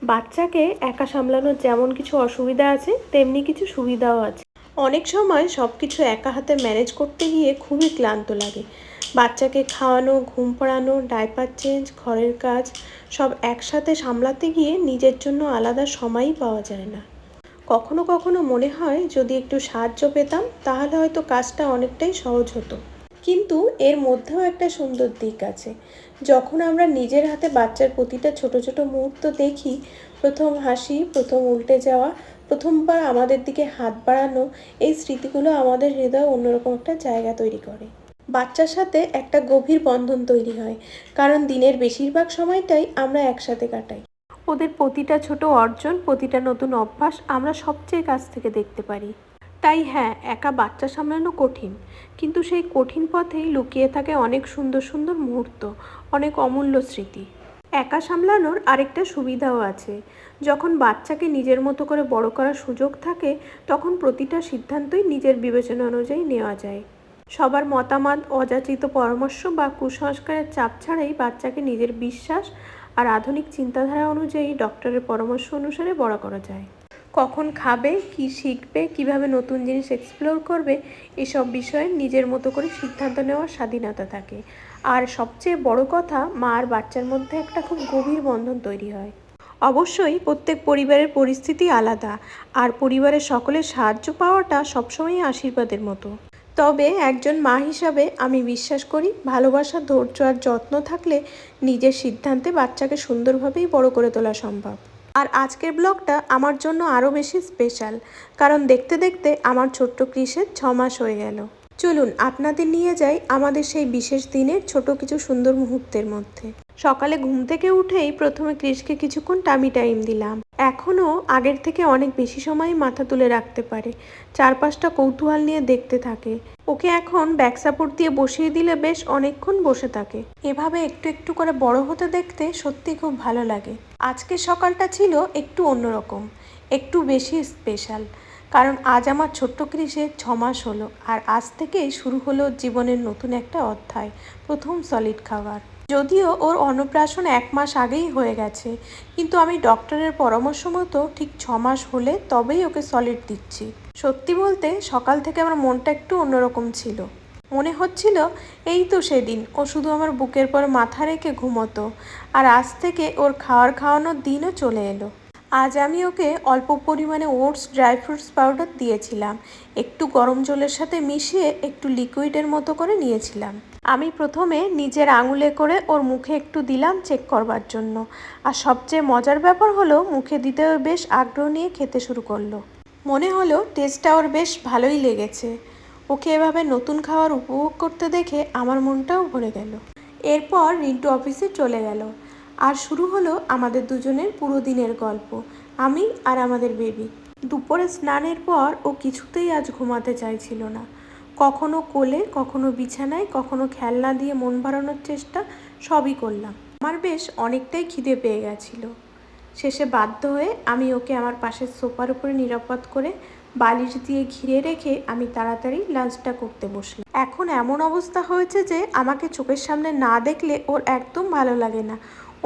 বাচ্চাকে একা সামলানোর যেমন কিছু অসুবিধা আছে তেমনি কিছু সুবিধাও আছে। অনেক সময় সব কিছু একা হাতে ম্যানেজ করতে গিয়ে খুবই ক্লান্ত লাগে। বাচ্চাকে খাওয়ানো, ঘুম পাড়ানো, ডাইপার চেঞ্জ, ঘরের কাজ সব একসাথে সামলাতে গিয়ে নিজের জন্য আলাদা সময়ই পাওয়া যায় না। কখনো কখনো মনে হয় যদি একটু সাহায্য পেতাম তাহলে হয়তো কাজটা অনেকটাই সহজ হতো। কিন্তু এর মধ্যেও একটা সুন্দর দিক আছে। যখন আমরা নিজের হাতে বাচ্চার প্রতিটা ছোট ছোট মুহূর্ত দেখি, প্রথম হাসি, প্রথম উল্টে যাওয়া, প্রথমবার আমাদের দিকে হাত বাড়ানো, এই স্মৃতিগুলো আমাদের হৃদয়ে অন্যরকম একটা জায়গা তৈরি করে। বাচ্চার সাথে একটা গভীর বন্ধন তৈরি হয়, কারণ দিনের বেশিরভাগ সময়টাই আমরা একসাথে কাটাই। ওদের প্রতিটা ছোট অর্জন, প্রতিটা নতুন অভ্যাস আমরা সবচেয়ে কাছ থেকে দেখতে পারি। তাই হ্যাঁ, একা বাচ্চা সামলানো কঠিন, কিন্তু সেই কঠিন পথেই লুকিয়ে থাকে অনেক সুন্দর সুন্দর মুহূর্ত, অনেক অমূল্য স্মৃতি। একা সামলানোর আরেকটা সুবিধাও আছে। যখন বাচ্চাকে নিজের মতো করে বড় করার সুযোগ থাকে, তখন প্রতিটা সিদ্ধান্তই নিজের বিবেচনা অনুযায়ী নেওয়া যায়। সবার মতামত, অযাচিত পরামর্শ বা কুসংস্কারের চাপ ছাড়াই বাচ্চাকে নিজের বিশ্বাস আর আধুনিক চিন্তাধারা অনুযায়ী ডক্টরের পরামর্শ অনুসারে বড় করা যায়। কখন খাবে, কি শিখবে, কিভাবে নতুন জিনিস এক্সপ্লোর করবে, এসব বিষয়ে নিজের মতো করে সিদ্ধান্ত নেওয়ার স্বাধীনতা থাকে। আর সবচেয়ে বড় কথা, মা আর বাচ্চার মধ্যে একটা খুব গভীর বন্ধন তৈরি হয়। অবশ্যই প্রত্যেক পরিবারের পরিস্থিতি আলাদা, আর পরিবারের সকলের সাহায্য পাওয়াটা সবসময়ই আশীর্বাদের মতো। তবে একজন মা হিসাবে আমি বিশ্বাস করি, ভালোবাসা, ধৈর্য আর যত্ন থাকলে নিজের সিদ্ধান্তে বাচ্চাকে সুন্দরভাবেই বড় করে তোলা সম্ভব। আর আজকের ব্লগটা আমার জন্য আরও বেশি স্পেশাল, কারণ দেখতে দেখতে আমার ছোট্ট ক্রিসের 6 মাস হয়ে গেল। চলুন আপনাদের নিয়ে যাই আমাদের সেই বিশেষ দিনের ছোট কিছু সুন্দর মুহূর্তের মধ্যে। সকালে ঘুম থেকে উঠেই প্রথমে ক্রিসকে কিছুক্ষণ টামি টাইম দিলাম। এখনও আগের থেকে অনেক বেশি সময় মাথা তুলে রাখতে পারে, চারপাশটা কৌতূহল নিয়ে দেখতে থাকে। ওকে এখন ব্যাক সাপোর্ট দিয়ে বসিয়ে দিলে বেশ অনেকক্ষণ বসে থাকে। এভাবে একটু একটু করে বড় হতে দেখতে সত্যি খুব ভালো লাগে। আজকের সকালটা ছিল একটু অন্যরকম, একটু বেশি স্পেশাল, কারণ আজ আমার ছোট্ট ক্রিসের 6 মাস হলো, আর আজ থেকেই শুরু হলো জীবনের নতুন একটা অধ্যায়, প্রথম সলিড খাবার। যদিও ওর অন্নপ্রাশন 1 মাস আগেই হয়ে গেছে, কিন্তু আমি ডক্টরের পরামর্শ মতো ঠিক 6 মাস হলে তবেই ওকে সলিড দিচ্ছি। সত্যি বলতে সকাল থেকে আমার মনটা একটু অন্যরকম ছিল। মনে হচ্ছিল এই তো সেদিন ও শুধু আমার বুকের পর মাথা রেখে ঘুমোতো, আর আজ থেকে ওর খাওয়ানোর দিনও চলে এলো। আজ আমি ওকে অল্প পরিমাণে ওটস, ড্রাই ফ্রুটস পাউডার দিয়েছিলাম, একটু গরম জলের সাথে মিশিয়ে একটু লিকুইডের মতো করে নিয়েছিলাম। আমি প্রথমে নিজের আঙুলে করে ওর মুখে একটু দিলাম চেক করবার জন্য, আর সবচেয়ে মজার ব্যাপার হলো মুখে দিতেও বেশ আগ্রহ নিয়ে খেতে শুরু করলো। মনে হলো টেস্টটা ওর বেশ ভালোই লেগেছে। ওকে এভাবে নতুন খাবার উপভোগ করতে দেখে আমার মনটাও ভরে গেল। এরপর রিন্টু অফিসে চলে গেল, আর শুরু হলো আমাদের দুজনের পুরো দিনের গল্প, আমি আর আমাদের বেবি। দুপুরে স্নানের পর ও কিছুতেই আজ ঘুমাতে চাইছিল না। কখনো কোলে, কখনো বিছানায়, কখনো খেলনা দিয়ে মন ভরানোর চেষ্টা, সবই করলাম। আমার বেশ অনেকটাই খিদে পেয়ে গেছিল। শেষে বাধ্য হয়ে আমি ওকে আমার পাশের সোফার উপরে নিরাপদ করে বালিশ দিয়ে ঘিরে রেখে আমি তাড়াতাড়ি লাঞ্চটা করতে বসলাম। এখন এমন অবস্থা হয়েছে যে আমাকে চোখের সামনে না দেখলে ওর একদম ভালো লাগে না।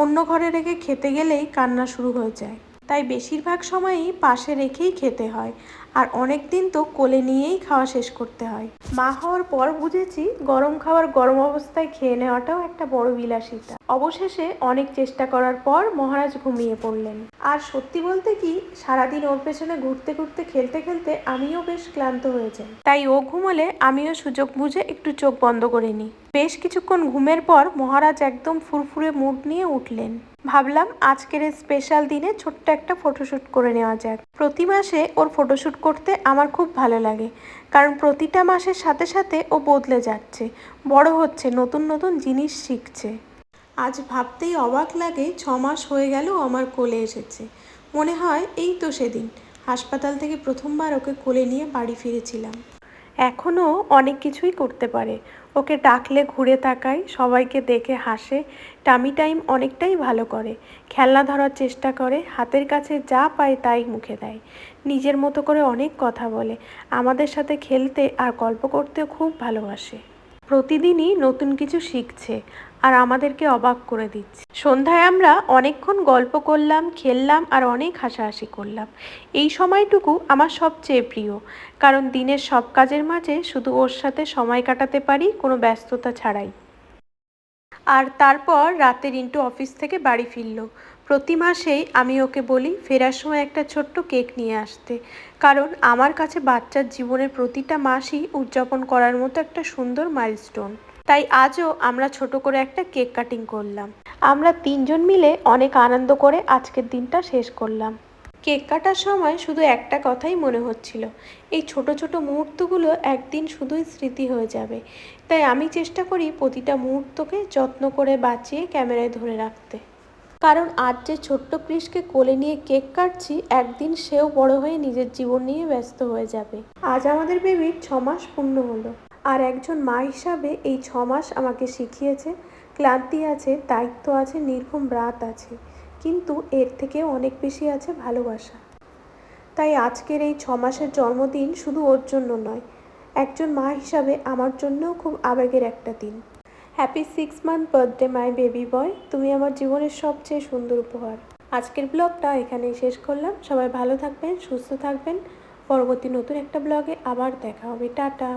অন্য ঘরে রেখে খেতে গেলেই কান্না শুরু হয়ে যায়। তাই বেশিরভাগ সময়ই পাশে রেখেই খেতে হয়, আর অনেক দিন তো কোলে নিয়েই খাওয়া শেষ করতে হয়। মা হওয়ার পর বুঝেছি গরম খাবার গরম অবস্থায় খেয়ে নেওয়াটাও একটা বড় বিলাসিতা। অবশেষে অনেক চেষ্টা করার পর মহারাজ ঘুমিয়ে পড়লেন। আর সত্যি বলতে কি, সারাদিন ওর পেছনে ঘুরতে ঘুরতে খেলতে খেলতে আমিও বেশ ক্লান্ত হয়ে যাই। তাই ও ঘুমোলে আমিও সুযোগ বুঝে একটু চোখ বন্ধ করে নিই। বেশ কিছুক্ষণ ঘুমের পর মহারাজ একদম ফুরফুরে মুড নিয়ে উঠলেন। ভাবলাম আজকের এই স্পেশাল দিনে ছোট্ট একটা ফটোশ্যুট করে নেওয়া যাক। প্রতি মাসে ওর ফটোশ্যুট করতে আমার খুব ভালো লাগে, কারণ প্রতিটা মাসের সাথে সাথে ও বদলে যাচ্ছে, বড় হচ্ছে, নতুন নতুন জিনিস শিখছে। আজ ভাবতেই অবাক লাগে 6 মাস হয়ে গেল আমার কোলে এসেছে। মনে হয় এই তো সেদিন হাসপাতাল থেকে প্রথমবার ওকে কোলে নিয়ে বাড়ি ফিরেছিলাম। এখনও অনেক কিছুই করতে পারে। ওকে ডাকলে ঘুরে তাকায়, সবাইকে দেখে হাসে, টামি টাইম অনেকটাই ভালো করে, খেলনা ধরার চেষ্টা করে, হাতের কাছে যা পায় তাই মুখে দেয়, নিজের মতো করে অনেক কথা বলে, আমাদের সাথে খেলতে আর গল্প করতেও খুব ভালোবাসে। প্রতিদিনই নতুন কিছু শিখছে আর আমাদেরকে অবাক করে দিচ্ছে। সন্ধ্যায় আমরা অনেকক্ষণ গল্প করলাম, খেললাম আর অনেক হাসাহাসি করলাম। এই সময়টুকু আমার সবচেয়ে প্রিয়, কারণ দিনের সব কাজের মাঝে শুধু ওর সাথে সময় কাটাতে পারি কোনো ব্যস্ততা ছাড়াই। আর তারপর রাতে রিন্টু অফিস থেকে বাড়ি ফিরল। প্রতি মাসেই আমি ওকে বলি ফেরার সময় একটা ছোট্ট কেক নিয়ে আসতে, কারণ আমার কাছে বাচ্চার জীবনের প্রতিটা মাসই উদযাপন করার মতো একটা সুন্দর মাইলস্টোন। তাই আজও আমরা ছোট করে একটা কেক কাটিং করলাম। আমরা তিনজন মিলে অনেক আনন্দ করে আজকের দিনটা শেষ করলাম। কেক কাটার সময় শুধু একটা কথাই মনে হচ্ছিল, এই ছোট ছোট মুহূর্তগুলো একদিন শুধুই স্মৃতি হয়ে যাবে। তাই আমি চেষ্টা করি প্রতিটা মুহূর্তকে যত্ন করে বাঁচিয়ে ক্যামেরায় ধরে রাখতে, কারণ আজ যে ছোট্ট ক্রিসকে কোলে নিয়ে কেক কাটছি, একদিন সেও বড় হয়ে নিজের জীবন নিয়ে ব্যস্ত হয়ে যাবে। আজ আমাদের বেবির 6 মাস পূর্ণ হলো, আর একজন মা হিসাবে এই 6 মাস আমাকে শিখিয়েছে ক্লান্তি আছে, দায়িত্ব আছে, নির্ঘুম রাত আছে, কিন্তু এর থেকেও অনেক বেশি আছে ভালোবাসা। তাই আজকের এই 6 মাসের জন্মদিন শুধু ওর জন্য নয়, একজন মা হিসাবে আমার জন্যও খুব আবেগের একটা দিন। Happy 6 month birthday my baby বয়, তুমি আমার জীবনের সবচেয়ে সুন্দর উপহার। আজকের ব্লগটা এখানেই শেষ করলাম। সবাই ভালো থাকবেন, সুস্থ থাকবেন। পরবর্তী নতুন একটা ব্লগে আবার দেখা হবে। টাটা।